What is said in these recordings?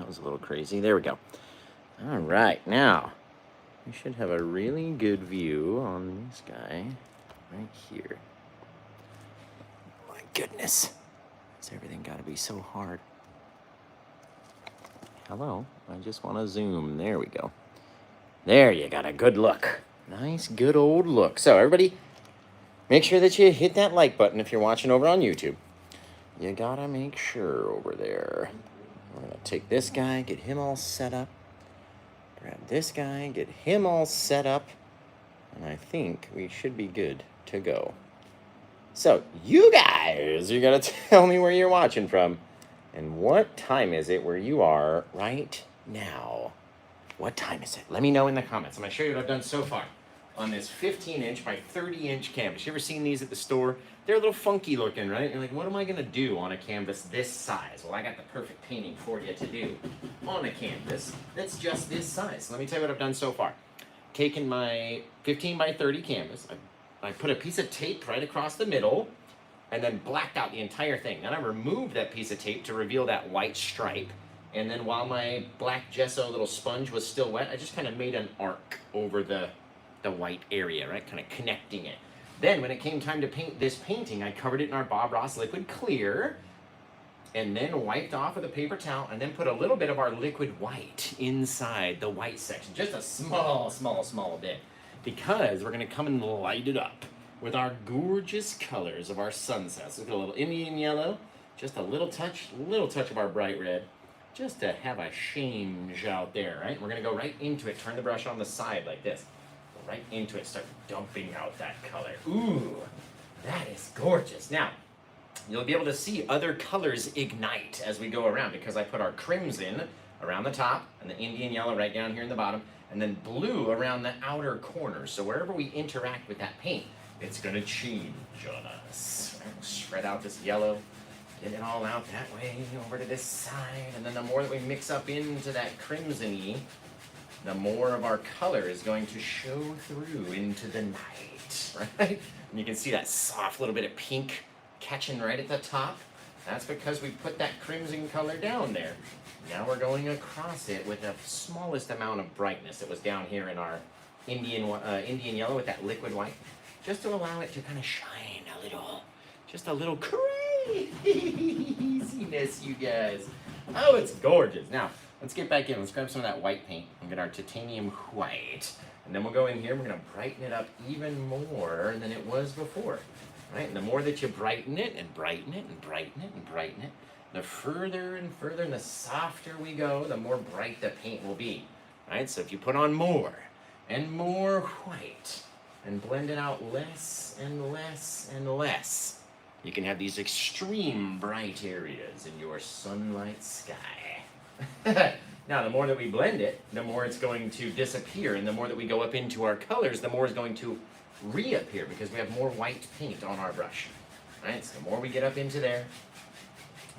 That was a little crazy. There we go. All right, now we should have a really good view on this guy right here. My goodness, is everything got to be so hard? Hello, I just want to zoom. There we go. There, you got a good look. Nice, good old look. So everybody, make sure that you hit that like button if you're watching over on YouTube. You gotta make sure over there. We're gonna take this guy, get him all set up. Grab this guy, get him all set up. And I think we should be good to go. So you guys, you gotta tell me where you're watching from. And what time is it where you are right now? What time is it? Let me know in the comments. I'm gonna show you what I've done so far on this 15-inch by 30-inch canvas. You ever seen these at the store? They're a little funky looking, right? You're like, what am I gonna do on a canvas this size? Well, I got the perfect painting for you to do on a canvas that's just this size. Let me tell you what I've done so far. Taken my 15 by 30 canvas, I put a piece of tape right across the middle, and then blacked out the entire thing. Then I removed that piece of tape to reveal that white stripe. And then while my black gesso little sponge was still wet, I just kind of made an arc over the white area, right? Kind of connecting it. Then when it came time to paint this painting, I covered it in our Bob Ross liquid clear, and then wiped off with a paper towel, and then put a little bit of our liquid white inside the white section. Just a small, small, small bit. Because we're gonna come and light it up with our gorgeous colors of our sunsets. Look at a little Indian yellow, just a little touch of our bright red, just to have a change out there, right? We're gonna go right into it, turn the brush on the side like this. Go right into it, start dumping out that color. Ooh, that is gorgeous. Now, you'll be able to see other colors ignite as we go around because I put our crimson around the top and the Indian yellow right down here in the bottom, and then blue around the outer corners. So wherever we interact with that paint, it's gonna change on us. Right? Spread out this yellow, get it all out that way, over to this side, and then the more that we mix up into that crimson-y, the more of our color is going to show through into the night, right? And you can see that soft little bit of pink catching right at the top. That's because we put that crimson color down there. Now we're going across it with the smallest amount of brightness that was down here in our Indian yellow with that liquid white, just to allow it to kind of shine a little, just a little craziness, you guys. Oh, it's gorgeous. Now, let's get back in. Let's grab some of that white paint and get our titanium white. And then we'll go in here, we're gonna brighten it up even more than it was before. Right? And the more that you brighten it and brighten it and brighten it and brighten it, the further and further and the softer we go, the more bright the paint will be. Right? So if you put on more and more white and blend it out less and less and less, you can have these extreme bright areas in your sunlight sky. Now, the more that we blend it, the more it's going to disappear, and the more that we go up into our colors, the more it's going to reappear because we have more white paint on our brush. Right? So the more we get up into there,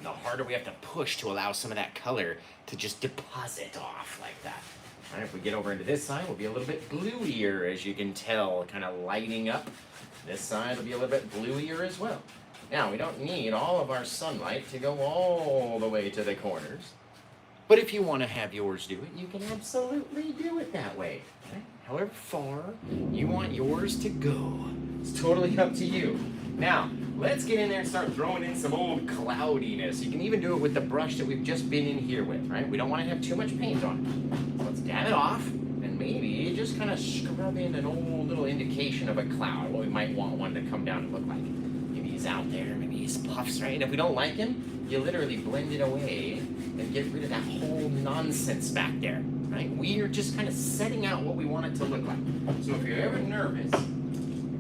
the harder we have to push to allow some of that color to just deposit off like that. Right? If we get over into this side, we'll be a little bit bluier, as you can tell, kind of lighting up. This side will be a little bit bluier as well. Now, we don't need all of our sunlight to go all the way to the corners. But if you want to have yours do it, you can absolutely do it that way. Right? However far you want yours to go, it's totally up to you. Now, let's get in there and start throwing in some old cloudiness. You can even do it with the brush that we've just been in here with, right? We don't want to have too much paint on it. So let's dab it off, and maybe just kind of scrub in an old little indication of a cloud, what we might want one to come down and look like. Maybe he's out there, maybe he's puffs, right? And if we don't like him, you literally blend it away and get rid of that whole nonsense back there, right? We are just kind of setting out what we want it to look like. So if you're ever nervous,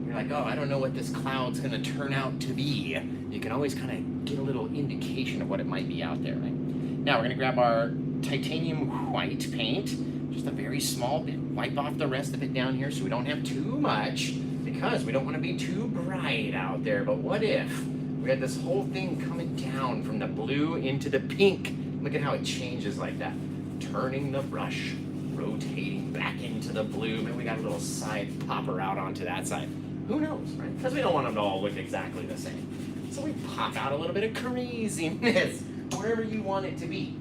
you're like, oh, I don't know what this cloud's gonna turn out to be, you can always kind of get a little indication of what it might be out there, right? Now we're gonna grab our titanium white paint, just a very small bit, wipe off the rest of it down here so we don't have too much, because we don't want to be too bright out there. But what if we had this whole thing coming down from the blue into the pink? Look at how it changes like that. Turning the brush, rotating back into the blue. Maybe we got a little side popper out onto that side. Who knows, right? Because we don't want them to all look exactly the same. So we pop out a little bit of craziness wherever you want it to be.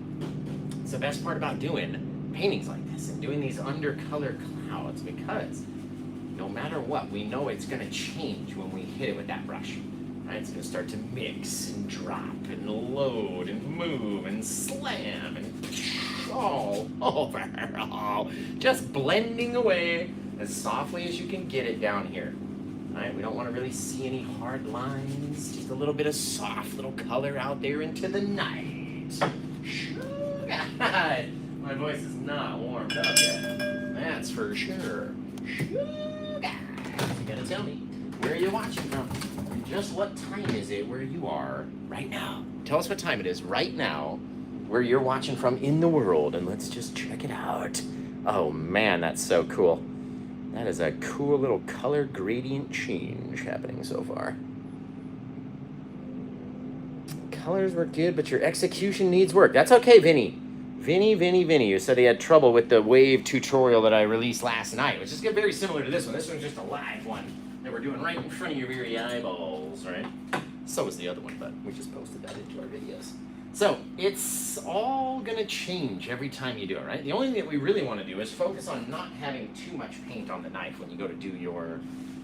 So the best part about doing paintings like this and doing these undercolor clouds, because no matter what, we know it's going to change when we hit it with that brush. Right? It's going to start to mix and drop and load and move and slam and all over. Oh, just blending away as softly as you can get it down here. Right? We don't want to really see any hard lines. Just a little bit of soft little color out there into the night. God, my voice is not warmed up yet. That's for sure. You gotta tell me, where are you watching from? And just what time is it where you are right now? Tell us what time it is right now where you're watching from in the world, and let's just check it out. Oh man, that's so cool. That is a cool little color gradient change happening so far. Colors were good, but your execution needs work. That's okay, Vinny. Vinny, you said he had trouble with the wave tutorial that I released last night, which is very similar to this one. This one's just a live one that we're doing right in front of your very eyeballs, right? So was the other one, but we just posted that into our videos. So it's all gonna change every time you do it, right? The only thing that we really want to do is focus on not having too much paint on the knife when you go to do your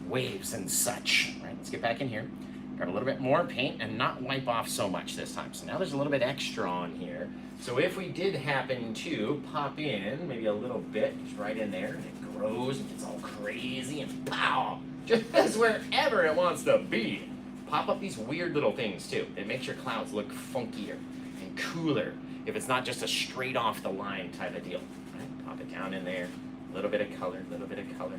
waves and such. Right, let's get back in here. Grab a little bit more paint and not wipe off so much this time. So now there's a little bit extra on here. So if we did happen to pop in maybe a little bit, just right in there, and it grows and gets all crazy and pow, just wherever it wants to be. Pop up these weird little things too. It makes your clouds look funkier and cooler if it's not just a straight off the line type of deal. Right? Pop it down in there, a little bit of color,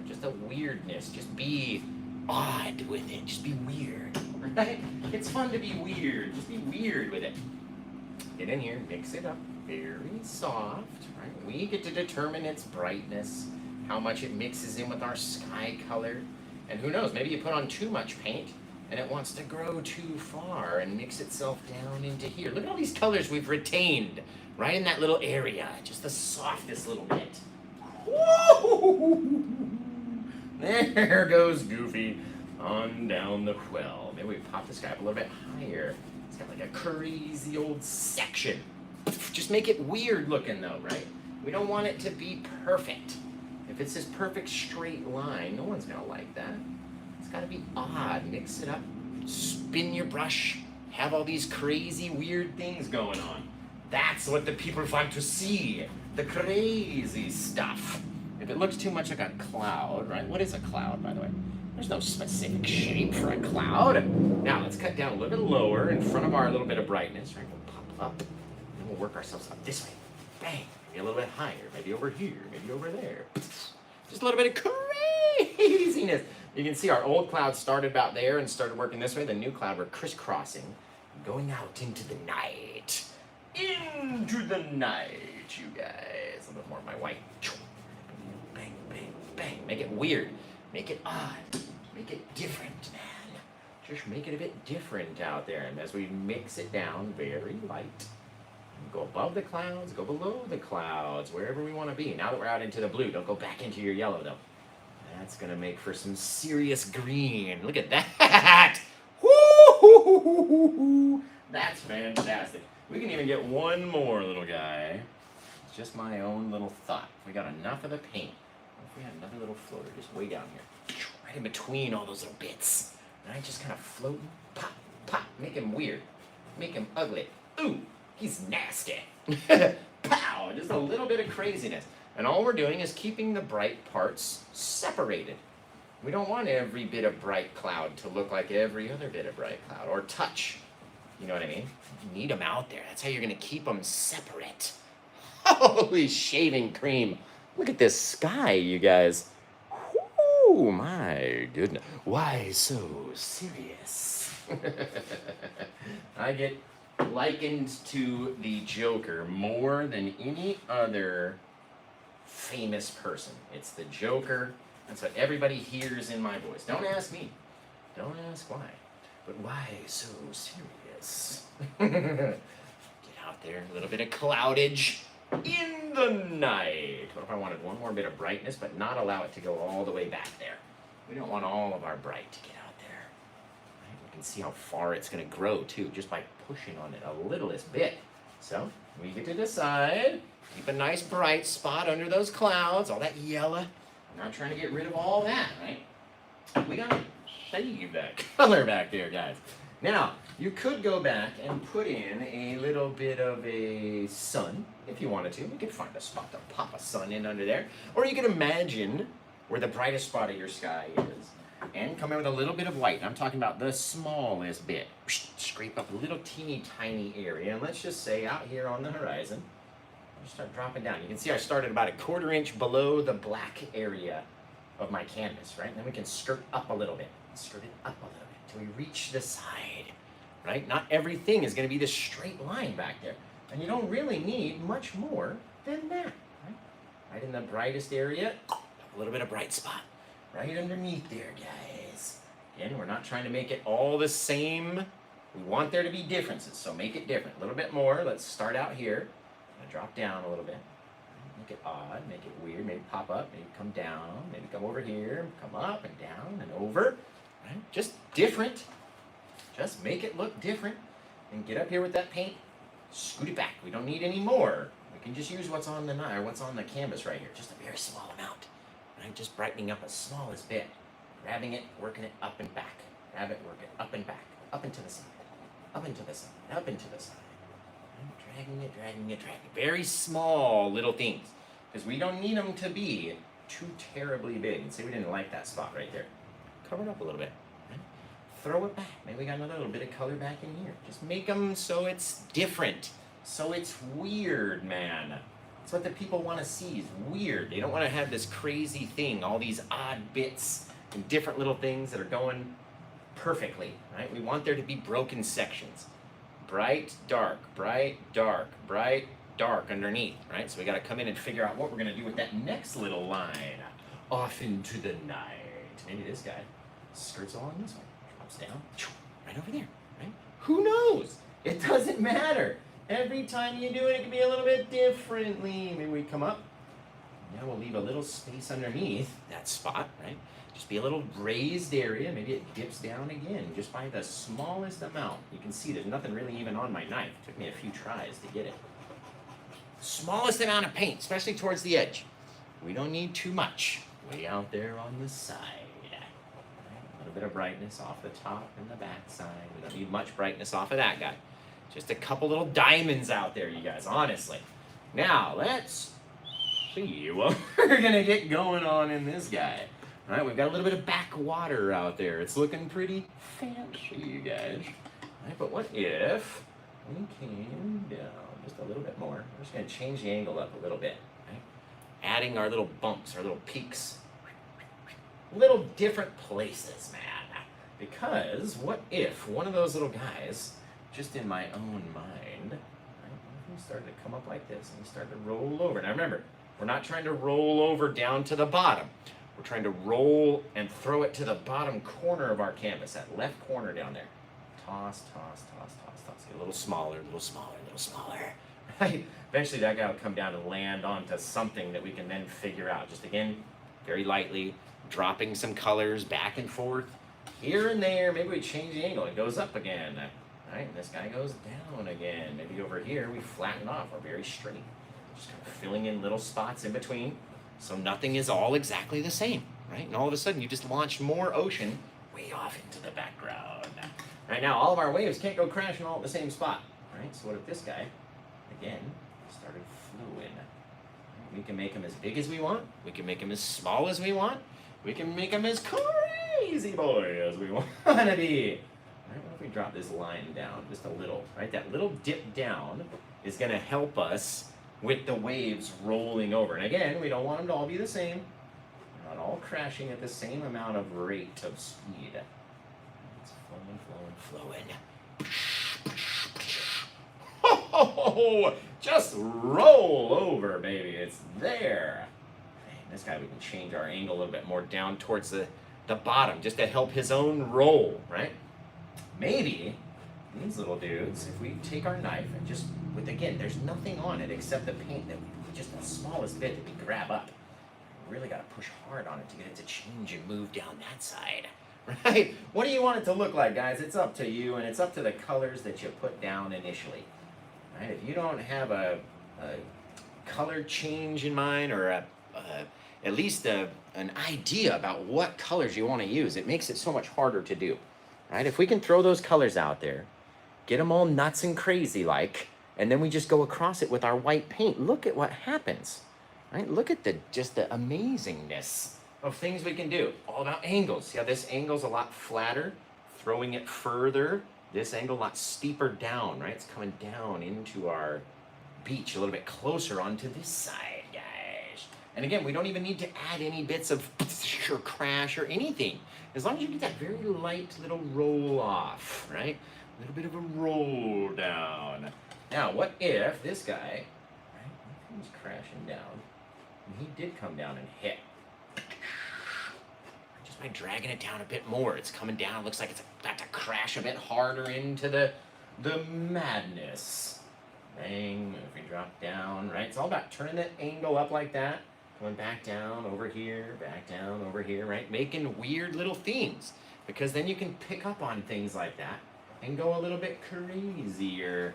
just a weirdness. Just be odd with it. Just be weird. Right? It's fun to be weird. Just be weird with it. Get in here, mix it up, very soft. Right? We get to determine its brightness, how much it mixes in with our sky color, and who knows? Maybe you put on too much paint and it wants to grow too far and mix itself down into here. Look at all these colors we've retained right in that little area, just the softest little bit. Woo! There goes Goofy on down the well. Maybe we pop this guy up a little bit higher. It's got like a crazy old section. Just make it weird looking though, right? We don't want it to be perfect. If it's this perfect straight line, no one's gonna like that. It's gotta be odd. Mix it up, spin your brush, have all these crazy weird things going on. That's what the people want to see. The crazy stuff. If it looks too much like a cloud, right? What is a cloud, by the way? There's no specific shape for a cloud. Now let's cut down a little bit lower in front of our little bit of brightness, right? We'll pop up, and we'll work ourselves up this way. Bang, maybe a little bit higher, maybe over here, maybe over there. Just a little bit of craziness. You can see our old cloud started about there and started working this way. The new cloud, we're crisscrossing, going out into the night. Into the night, you guys. A little bit more of my white. Bang, bang, bang. Make it weird. Make it odd. Make it different, man. Just make it a bit different out there. And as we mix it down, very light. Go above the clouds, go below the clouds, wherever we want to be. Now that we're out into the blue, don't go back into your yellow, though. That's going to make for some serious green. Look at that. Woo! That's fantastic. We can even get one more little guy. It's just my own little thought. We got enough of the paint. If we had another little floater just way down here, right in between all those little bits, right? Just kind of floating, pop, pop, make him weird, make him ugly. Ooh, he's nasty. Pow, just a little bit of craziness. And all we're doing is keeping the bright parts separated. We don't want every bit of bright cloud to look like every other bit of bright cloud, or touch. You know what I mean? You need them out there. That's how you're gonna keep them separate. Holy shaving cream. Look at this sky, you guys. Oh my goodness. Why so serious? I get likened to the Joker more than any other famous person. It's the Joker. That's what everybody hears in my voice. Don't ask me. Don't ask why. But why so serious? Get out there, a little bit of cloudage. In the night. What if I wanted one more bit of brightness, but not allow it to go all the way back there? We don't want all of our bright to get out there. Right? We can see how far it's going to grow, too, just by pushing on it a littlest bit. So, We get to decide. Keep a nice bright spot under those clouds, all that yellow. I'm not trying to get rid of all that, right? We gotta save that color back there, guys. Now, you could go back and put in a little bit of a sun if you wanted to. You could find a spot to pop a sun in under there. Or you could imagine where the brightest spot of your sky is and come in with a little bit of white. I'm talking about the smallest bit. Scrape up a little teeny tiny area, and let's just say out here on the horizon, just start dropping down. You can see I started about a 1/4 inch below the black area of my canvas, right? And then we can skirt up a little bit, skirt it up a little bit till we reach the side, right? Not everything is going to be this straight line back there, and you don't really need much more than that, right? Right in the brightest area, a little bit of bright spot. Right underneath there, guys. Again, we're not trying to make it all the same. We want there to be differences, so make it different. A little bit more. Let's start out here. I'm gonna drop down a little bit. Make it odd, make it weird. Maybe pop up, maybe come down, maybe come over here, come up and down and over. Right? Just different. Just make it look different. And get up here with that paint. Scoot it back. We don't need any more. We can just use what's on the what's on the canvas right here. Just a very small amount. Right? Just brightening up as small as bit. Grabbing it, working it up and back. Grab it, work it up and back. Up and to the side. Up and to the side. Up and to the side. Right? Dragging it, dragging it, dragging it. Very small little things. Because we don't need them to be too terribly big. And say we didn't like that spot right there. Cover it up a little bit. Right? Throw it back. Maybe we got another little bit of color back in here. Just make them so it's different. So it's weird, man. That's what the people want to see, is weird. They don't want to have this crazy thing, all these odd bits and different little things that are going perfectly, right? We want there to be broken sections. Bright, dark, bright, dark, bright, dark underneath, right? So we got to come in and figure out what we're going to do with that next little line. Off into the night. Maybe this guy skirts along this one, drops down, right over there, right? Who knows? It doesn't matter. Every time you do it, it can be a little bit differently. Maybe we come up. Now we'll leave a little space underneath that spot, right? Just be a little raised area. Maybe it dips down again, just by the smallest amount. You can see there's nothing really even on my knife. It took me a few tries to get it. Smallest amount of paint, especially towards the edge. We don't need too much. Way out there on the side. A little bit of brightness off the top and the back side. We don't need much brightness off of that guy. Just a couple little diamonds out there, you guys, honestly. Now, let's see what we're going to get going on in this guy. All right, we've got a little bit of backwater out there. It's looking pretty fancy, you guys. All right, but what if we came down just a little bit more? We're just going to change the angle up a little bit. Right? Adding our little bumps, our little peaks. Little different places, man. Because what if one of those little guys, just in my own mind, right, we started to come up like this and we started to roll over. Now remember, we're not trying to roll over down to the bottom. We're trying to roll and throw it to the bottom corner of our canvas, that left corner down there. Toss, toss, toss, toss, toss. Get a little smaller, a little smaller, a little smaller. Right? Eventually that guy will come down and land onto something that we can then figure out. Just again, very lightly, dropping some colors back and forth. Here and there, maybe we change the angle. It goes up again. Right, and this guy goes down again. Maybe over here we flatten off. We're very straight. Just kind of filling in little spots in between. So nothing is all exactly the same, right? And all of a sudden you just launch more ocean way off into the background. Right now, all of our waves can't go crashing all at the same spot, right? So what if this guy, again, started fluid? We can make him as big as we want. We can make him as small as we want. We can make him as crazy boy as we want to be. Right, what if we drop this line down just a little, right? That little dip down is going to help us with the waves rolling over. And again, we don't want them to all be the same. They're not all crashing at the same amount of rate of speed. It's flowing, flowing, flowing. Oh, just roll over, baby. It's there. And this guy, we can change our angle a little bit more down towards the bottom just to help his own roll, right? Maybe these little dudes, if we take our knife and just, with again, there's nothing on it except the paint that we, just the smallest bit that we grab up. We really got to push hard on it to get it to change and move down that side, right? What do you want it to look like, guys? It's up to you, and it's up to the colors that you put down initially. right? If you don't have a color change in mind, or at least an idea about what colors you want to use, it makes it so much harder to do, right? If we can throw those colors out there, get them all nuts and crazy like, and then we just go across it with our white paint, look at what happens, right? Look at just the amazingness of things we can do. All about angles. See how this angle's a lot flatter, throwing it further. This angle a lot steeper down, right? It's coming down into our beach a little bit closer onto this side, guys. And again, we don't even need to add any bits of or crash or anything. As long as you get that very light little roll off, right? A little bit of a roll down. Now, what if this guy, right, he was crashing down, and he did come down and hit. Just by dragging it down a bit more, it's coming down. It looks like it's about to crash a bit harder into the madness. Bang, if we drop down, right? It's all about turning that angle up like that, going back down over here, back down over here, right? Making weird little themes, because then you can pick up on things like that and go a little bit crazier,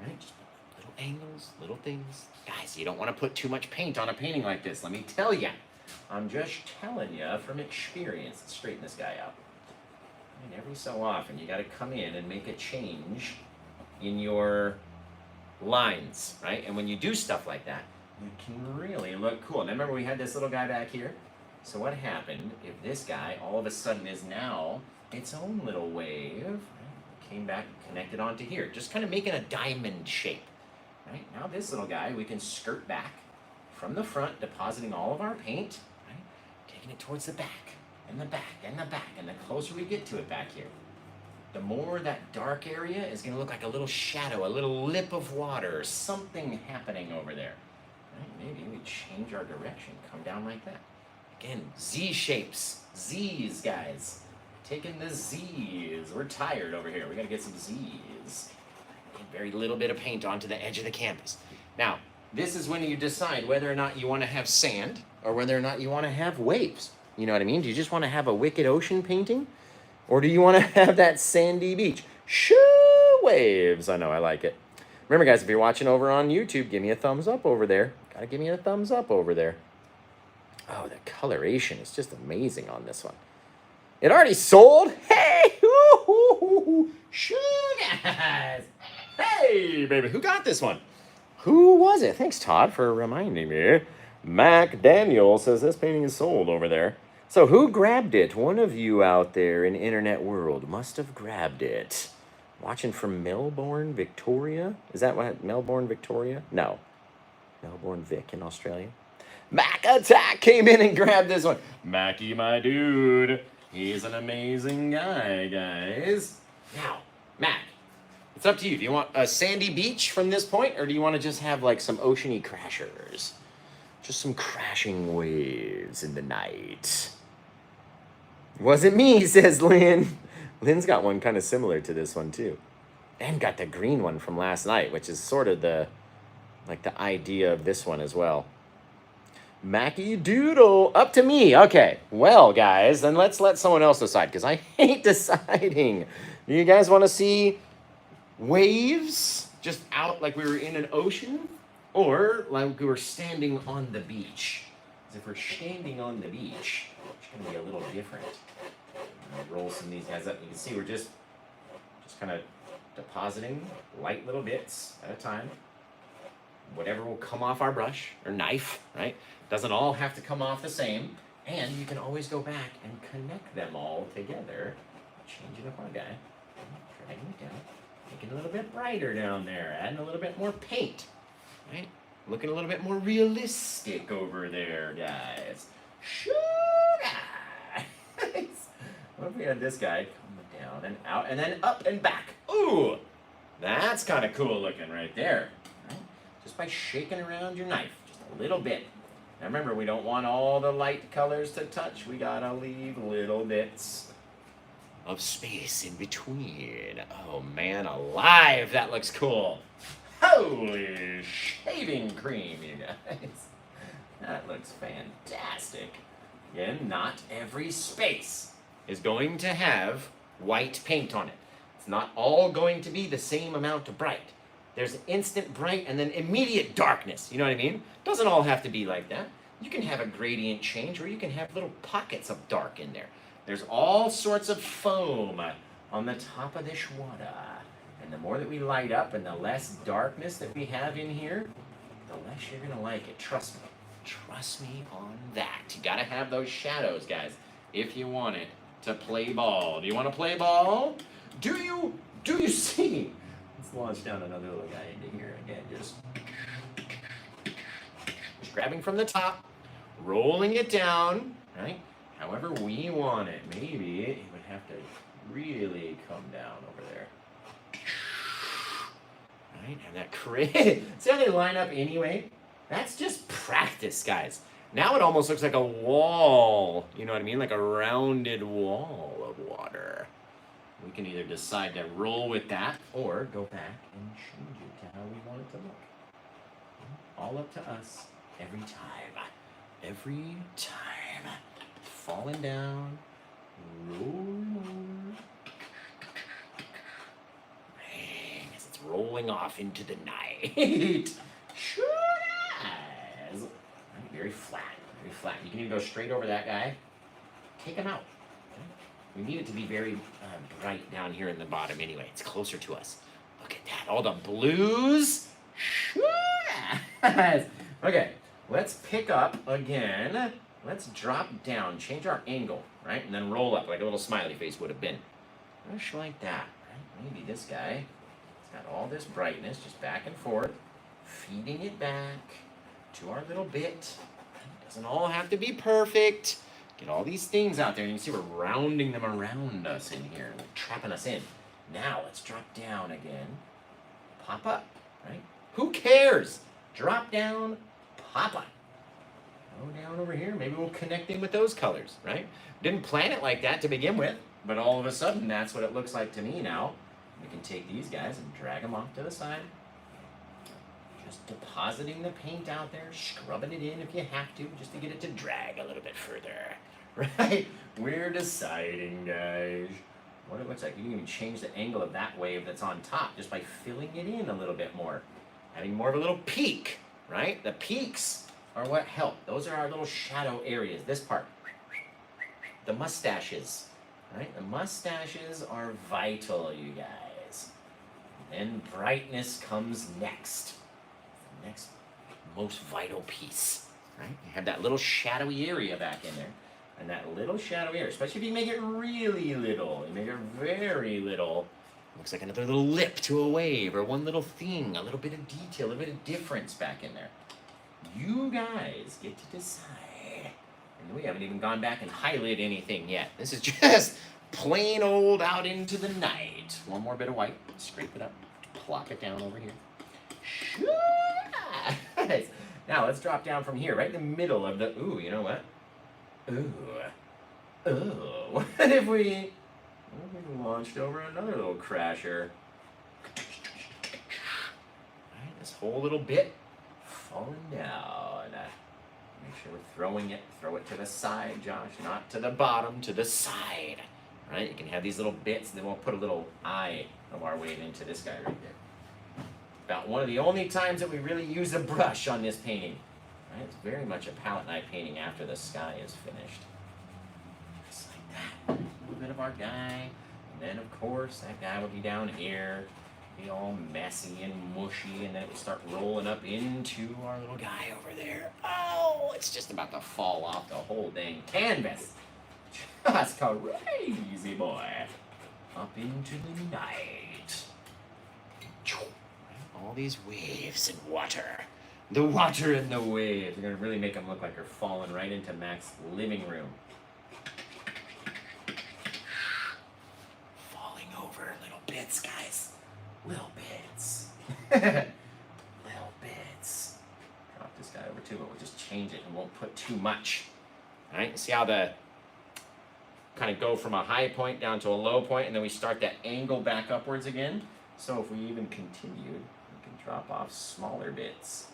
right? Just little angles, little things. Guys, you don't want to put too much paint on a painting like this. Let me tell you. I'm just telling you from experience. Let's straighten this guy up. I mean, every so often, you got to come in and make a change in your lines, right? And when you do stuff like that, you can really look cool. Now remember, we had this little guy back here. So what happened if this guy all of a sudden is now its own little wave, right? Came back and connected onto here, just kind of making a diamond shape, right? Now this little guy, we can skirt back from the front, depositing all of our paint, right? Taking it towards the back, and the back, and the back, and the closer we get to it back here, the more that dark area is going to look like a little shadow, a little lip of water, or something happening over there. Right? Maybe we change our direction, come down like that. Again, Z shapes, Z's, guys. Taking the Z's. We're tired over here. We got to get some Z's. Very little bit of paint onto the edge of the canvas. Now, this is when you decide whether or not you want to have sand or whether or not you want to have waves. You know what I mean? Do you just want to have a wicked ocean painting? Or do you want to have that sandy beach? Shoo, waves. I know, I like it. Remember, guys, if you're watching over on YouTube, give me a thumbs up over there. Gotta give me a thumbs up over there. Oh, the coloration is just amazing on this one. It already sold? Hey! Shoo, guys! Hey, baby, who got this one? Who was it? Thanks, Todd, for reminding me. Mac Daniel says this painting is sold over there. So who grabbed it? One of you out there in internet world must have grabbed it. Watching from Melbourne, Victoria? Is that what? Melbourne, Victoria? No. Melbourne, Vic in Australia. Mac Attack came in and grabbed this one. Mackie, my dude. He's an amazing guy, guys. Now, Mac, it's up to you. Do you want a sandy beach from this point, or do you want to just have like some oceany crashers? Just some crashing waves in the night. Wasn't me, says Lynn. Lynn's got one kind of similar to this one too. And got the green one from last night, which is sort of the idea of this one as well. Mackie Doodle, up to me. Okay, well, guys, then let's let someone else decide, because I hate deciding. Do you guys want to see waves just out like we were in an ocean, or like we were standing on the beach? Because if we're standing on the beach, it's going to be a little different. I'm gonna roll some of these guys up. You can see we're just kind of depositing light little bits at a time. Whatever will come off our brush or knife, right? Doesn't all have to come off the same. And you can always go back and connect them all together. Changing up our guy. Dragging it down. Making it a little bit brighter down there. Adding a little bit more paint. Right? Looking a little bit more realistic over there, guys. Shoo, guys. What if we had this guy come down and out and then up and back? Ooh, that's kind of cool looking right there. Right? Just by shaking around your knife, just a little bit. Now remember, we don't want all the light colors to touch. We gotta leave little bits of space in between. Oh man, alive, that looks cool. Holy shaving cream, you guys. That looks fantastic. Again, not every space is going to have white paint on it. It's not all going to be the same amount of bright. There's instant bright and then immediate darkness. You know what I mean? Doesn't all have to be like that. You can have a gradient change, or you can have little pockets of dark in there. There's all sorts of foam on the top of this water. And the more that we light up and the less darkness that we have in here, the less you're gonna like it. Trust me. Trust me on that. You gotta have those shadows, guys, if you want it to play ball. Do you want to play ball? Do you see? Let's launch down another little guy into here again. Just grabbing from the top, rolling it down, right? However we want it. Maybe it would have to really come down over there. Right? And that see how they line up anyway? That's just practice, guys. Now it almost looks like a wall. You know what I mean? Like a rounded wall of water. We can either decide to roll with that or go back and change it to how we want it to look. All up to us every time. Every time. Falling down, rolling over. Bang, as it's rolling off into the night. Sure as. Very flat, very flat. You can even go straight over that guy. Take him out. Okay? We need it to be very bright down here in the bottom anyway. It's closer to us. Look at that, all the blues. Sure as. Okay, let's pick up again. Let's drop down, change our angle, right? And then roll up like a little smiley face would have been. Just like that, right? Maybe this guy, it's got all this brightness just back and forth, feeding it back to our little bit. It doesn't all have to be perfect. Get all these things out there. You can see we're rounding them around us in here, like trapping us in. Now let's drop down again. Pop up, right? Who cares? Drop down, pop up. Go down over here. Maybe we'll connect in with those colors, right? Didn't plan it like that to begin with, but all of a sudden that's what it looks like to me now. We can take these guys and drag them off to the side. Just depositing the paint out there, scrubbing it in if you have to, just to get it to drag a little bit further, right? We're deciding, guys, what it looks like. You can even change the angle of that wave that's on top just by filling it in a little bit more, having more of a little peak, right? The peaks are what help. Those are our little shadow areas. This part, the mustaches, right? The mustaches are vital, you guys. And brightness comes next. Next most vital piece, right? You have that little shadowy area back in there. And that little shadowy area, especially if you make it really little, you make it very little, looks like another little lip to a wave, or one little thing, a little bit of detail, a little bit of difference back in there. You guys get to decide. And we haven't even gone back and highlighted anything yet. This is just plain old out into the night. One more bit of white, scrape it up, plop it down over here. Sure. Now let's drop down from here, right in the middle of the, ooh, you know what? Ooh. What if we launched over another little crasher? Right, this whole little bit falling down. Make sure we're throwing it, throw it to the side, Josh, not to the bottom, to the side. Right, you can have these little bits, then we'll put a little eye of our wave into this guy right there. About one of the only times that we really use a brush on this painting. Right? It's very much a palette knife painting after the sky is finished. Just like that. A little bit of our guy. And then, of course, that guy would be down here. Be all messy and mushy. And then it would start rolling up into our little guy over there. Oh, it's just about to fall off the whole dang canvas. Just crazy, boy. Up into the night. All these waves and water. The water and the waves. We're going to really make them look like they're falling right into Max's living room. Falling over little bits, guys. Little bits. Little bits. Drop this guy over too, but we'll just change it and won't put too much. All right, see how the kind of go from a high point down to a low point, and then we start that angle back upwards again. So if we even continued, we can drop off smaller bits.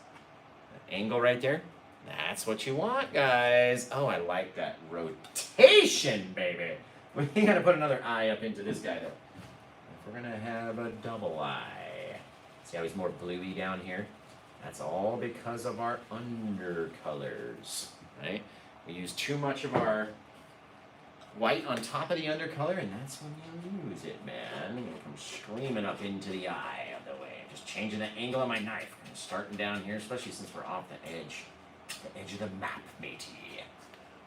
That angle right there, that's what you want, guys. Oh, I like that rotation, baby. We gotta put another eye up into this guy, though. If we're gonna have a double eye. See See how he's more bluey down here? That's all because of our undercolors, right? We use too much of our white on top of the undercolor, and that's when you lose it, man. I'm gonna come screaming up into the eye of the wave. Just changing the angle of my knife. And starting down here, especially since we're off the edge of the map, matey.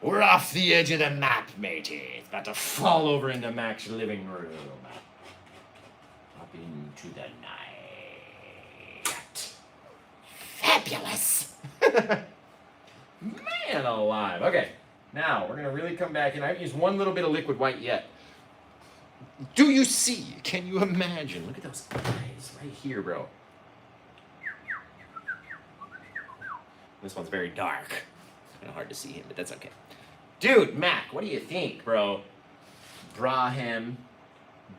We're off the edge of the map, matey. It's about to fall over into Mac's living room. Up into the night. Fabulous! Man alive. Okay, now we're gonna really come back, and I haven't used one little bit of liquid white yet. Do you see? Can you imagine? Look at those eyes right here, bro. This one's very dark. It's kind of hard to see him, but that's okay. Dude, Mac, what do you think, bro? Braham,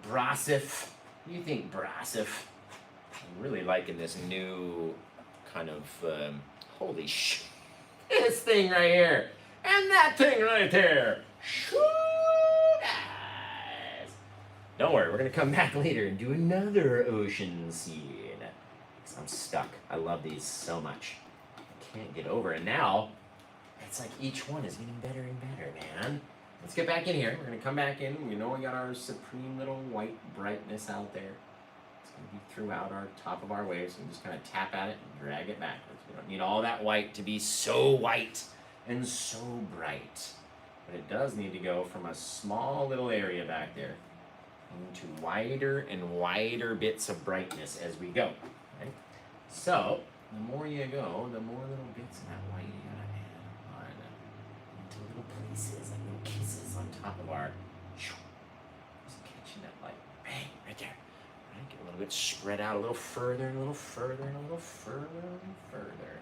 Brasif. What do you think, Brasif? I'm really liking this new kind of, holy shit. This thing right here. And that thing right there. Don't worry, we're going to come back later and do another ocean scene. Because I'm stuck. I love these so much. I can't get over it. Now, it's like each one is getting better and better, man. Let's get back in here. We're going to come back in. We know we got our supreme little white brightness out there. It's going to be throughout our top of our waves. So we just kind of tap at it and drag it backwards. We don't need all that white to be so white and so bright. But it does need to go from a small little area back there into wider and wider bits of brightness as we go. Right? So, the more you go, the more little bits of that white you gotta add on into little places, like little kisses on top of our. Just catching that light. Bang, right there. Right? Get a little bit spread out a little further and a little further and a little further and further.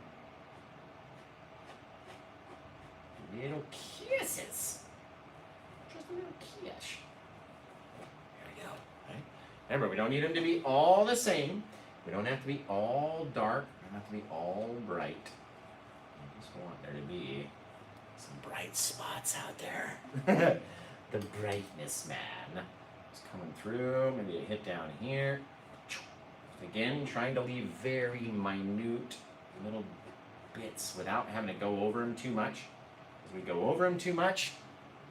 Little kisses. Just a little kiss. There we go. Right? Remember, we don't need them to be all the same. We don't have to be all dark. We don't have to be all bright. I just want there to be some bright spots out there. The brightness, man. It's coming through. Maybe a hit down here. Again, trying to leave very minute little bits without having to go over them too much. We go over them too much,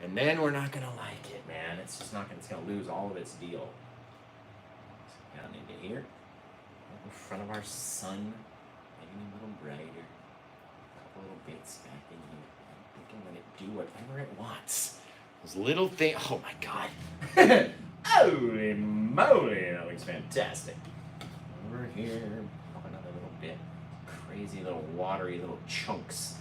and then we're not gonna like it, man. It's just not gonna. It's gonna lose all of its deal. So down into here, in front of our sun, maybe a little brighter. A couple little bits back in here. We can let it do whatever it wants. Those little things. Oh my God! Holy moly! That looks fantastic. Over here, pop another little bit. Crazy little watery little chunks.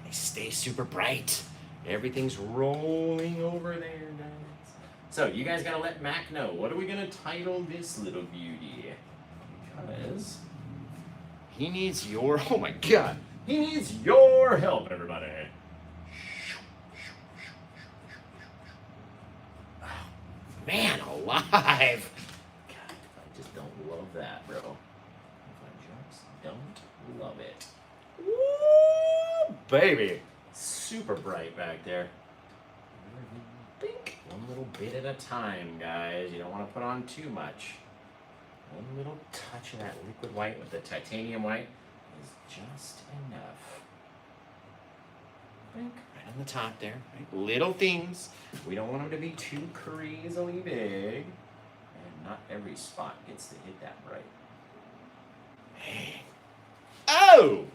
They stay super bright. Everything's rolling over there, guys. So you guys gotta let Mac know. What are we gonna title this little beauty? Because he needs your, oh my God, he needs your help, everybody. Oh, man alive. God, I just don't love that, bro. I just don't love it. Woo, baby. Super bright back there. Bink. One little bit at a time, guys. You don't want to put on too much. One little touch of that liquid white with the titanium white is just enough. Bink. Right on the top there. Right? Little things. We don't want them to be too crazily big. And not every spot gets to hit that bright. Bang. Oh!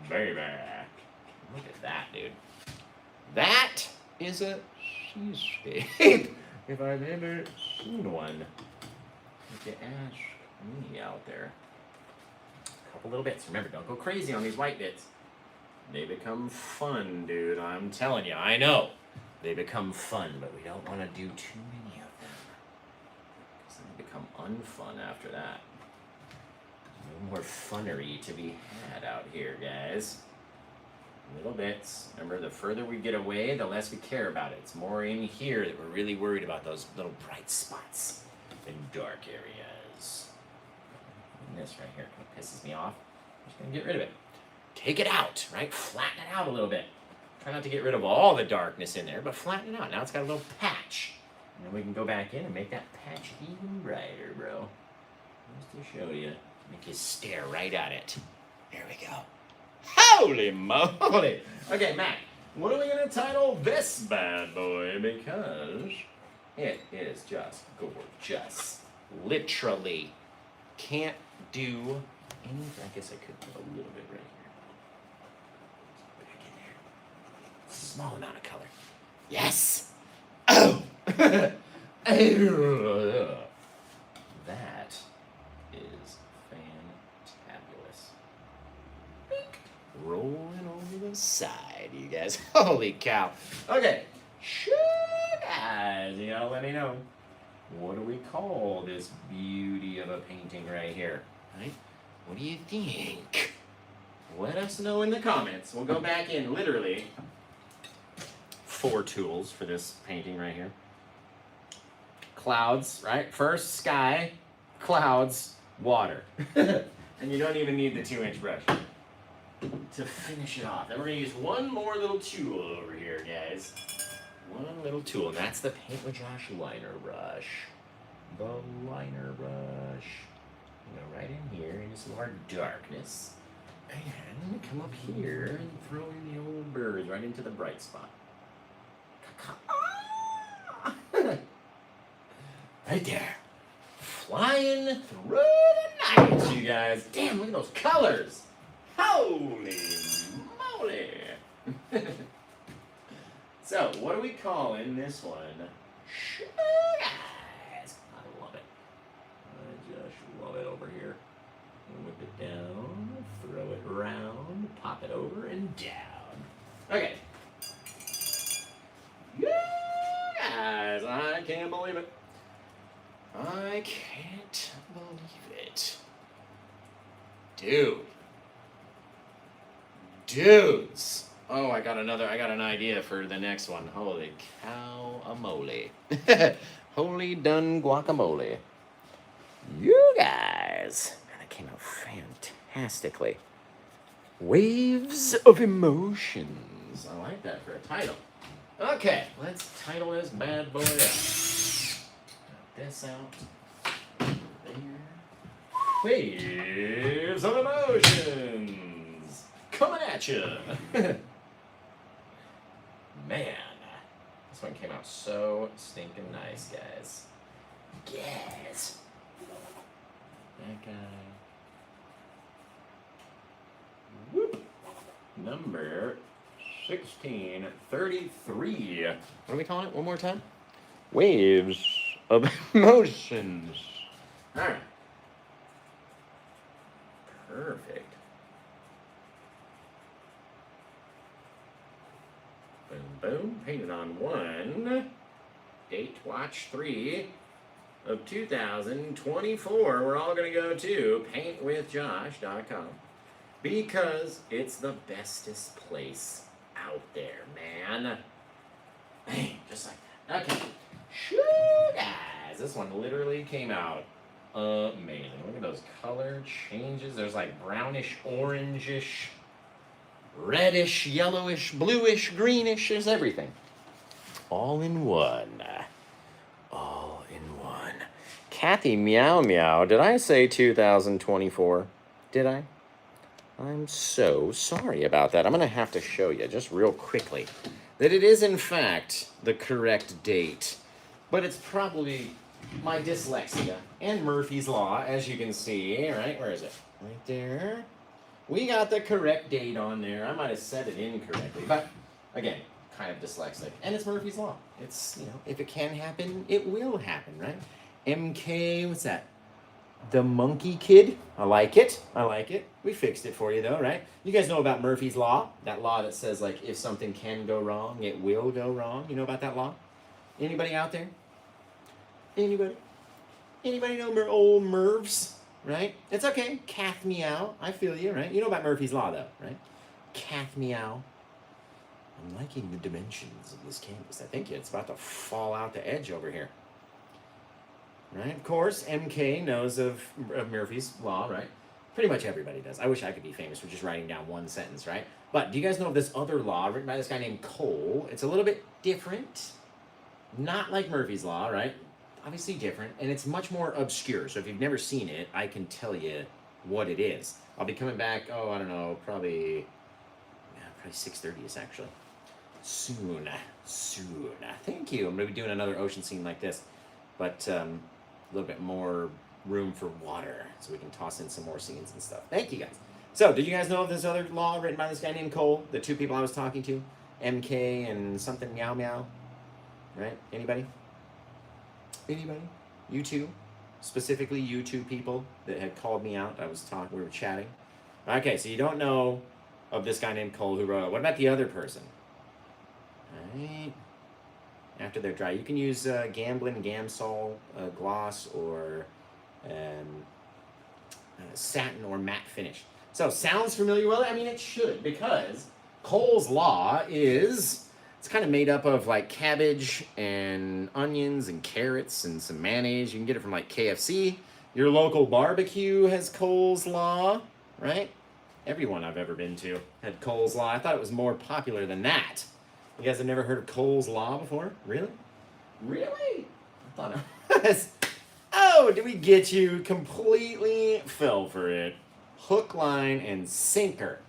Baby. Look at that, dude. That is a cheese shape. If I've ever seen one. If you ask me out there. A couple little bits. Remember, don't go crazy on these white bits. They become fun, dude. I'm telling you. I know. They become fun, but we don't want to do too many of them. Because they become unfun after that. No more funnery to be had out here, guys. Little bits. Remember, the further we get away, the less we care about it. It's more in here that we're really worried about those little bright spots in dark areas. And this right here kind of pisses me off. I'm just going to get rid of it. Take it out, right? Flatten it out a little bit. Try not to get rid of all the darkness in there, but flatten it out. Now it's got a little patch. And then we can go back in and make that patch even brighter, bro. Just to show you. Make you stare right at it. There we go. Holy moly! Okay, Matt, what are we going to title this bad boy? Because it is just gorgeous. Literally. Can't do anything. I guess I could put a little bit right here. Back in there. Small amount of color. Yes! Oh! Oh! That is fantabulous. Rolling over the side, you guys. Holy cow. Okay. Guys, you gotta let me know. What do we call this beauty of a painting right here? Right? What do you think? Let us know in the comments. We'll go back in literally 4 tools for this painting right here. Clouds, right? First sky, clouds, water. And you don't even need the 2-inch brush to finish it off. Then we're gonna use one more little tool over here, guys. One little tool, and that's the Paint with Josh liner brush. The liner brush. Go right in here into some of our darkness. And come up here and throw in the old birds right into the bright spot. Right there. Flying through the night, you guys. Damn, look at those colors. Holy moly. So, what are we calling this one? Guys. I love it. I just love it over here. Whip it down, throw it around, pop it over and down. Okay. Guys, I can't believe it. I can't believe it. Dudes. Oh, I got an idea for the next one. Holy cow-a-mole. Holy done guacamole. You guys. That came out fantastically. Waves of Emotions. I like that for a title. Okay, let's title this bad boy up. Got this out. There. Waves of Emotions. Coming at you. Man, this one came out so stinking nice, guys. Yes. That guy. Whoop. Number 1633. What are we calling it? One more time. Waves of Emotions. All right. Perfect. Boom, boom. Painted on 1. Date watch 3 of 2024. We're all going to go to paintwithjosh.com because it's the bestest place out there, man. Hey, just like that. Okay. Shoo, guys. This one literally came out amazing. Look at those color changes. There's like brownish, orangish, reddish, yellowish, bluish, greenish. There's everything. All in one. All in one. Kathy Meow Meow. Did I say 2024? Did I? I'm so sorry about that. I'm going to have to show you just real quickly that it is in fact the correct date. But it's probably my dyslexia and Murphy's Law, as you can see. Right, where is it? Right there. We got the correct date on there. I might have said it incorrectly, but again, kind of dyslexic. And it's Murphy's Law. It's, you know, if it can happen, it will happen, right? MK, what's that? The Monkey Kid. I like it. I like it. We fixed it for you, though, right? You guys know about Murphy's Law? That law that says, like, if something can go wrong, it will go wrong. You know about that law? Anybody out there? Anybody? Anybody know old Mervs? Right? It's okay. Cath meow. I feel you, right? You know about Murphy's Law, though, right? Cath meow. I'm liking the dimensions of this canvas. I think it's about to fall out the edge over here. Right? Of course, MK knows of Murphy's Law, right? Pretty much everybody does. I wish I could be famous for just writing down one sentence, right? But do you guys know of this other law written by this guy named Cole? It's a little bit different. Not like Murphy's Law, right? Obviously different, and it's much more obscure. So if you've never seen it, I can tell you what it is. I'll be coming back, oh, I don't know, probably 6:30 is actually. Soon. Thank you. I'm going to be doing another ocean scene like this, but a little bit more room for water, so we can toss in some more scenes and stuff. Thank you, guys. So, did you guys know of this other law written by this guy named Cole? The two people I was talking to? MK and something meow meow? Right? Anybody? Anybody? You two? Specifically, you two people that had called me out. We were chatting. Okay, so you don't know of this guy named Cole who wrote it. What about the other person? Alright. After they're dry, you can use Gamblin, Gamsol, gloss, or satin or matte finish. So, sounds familiar? Well, I mean, it should, because Cole's Law is, it's kind of made up of like cabbage and onions and carrots and some mayonnaise. You can get it from like KFC. Your local barbecue has Cole's Law, right? Everyone I've ever been to had Cole's Law. I thought it was more popular than that. You guys have never heard of Cole's Law before? Really? Really? I thought it was. Oh, did we get you? Completely fell for it. Hook, line, and sinker.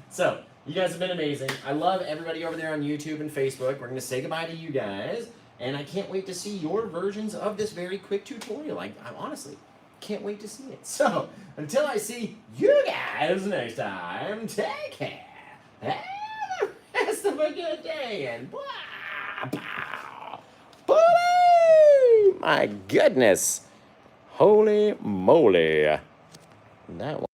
So, you guys have been amazing. I love everybody over there on YouTube and Facebook. We're going to say goodbye to you guys. And I can't wait to see your versions of this very quick tutorial. I honestly can't wait to see it. So, until I see you guys next time, take care. Have the rest of a good day. And blah, pow. Bully! My goodness. Holy moly. That one.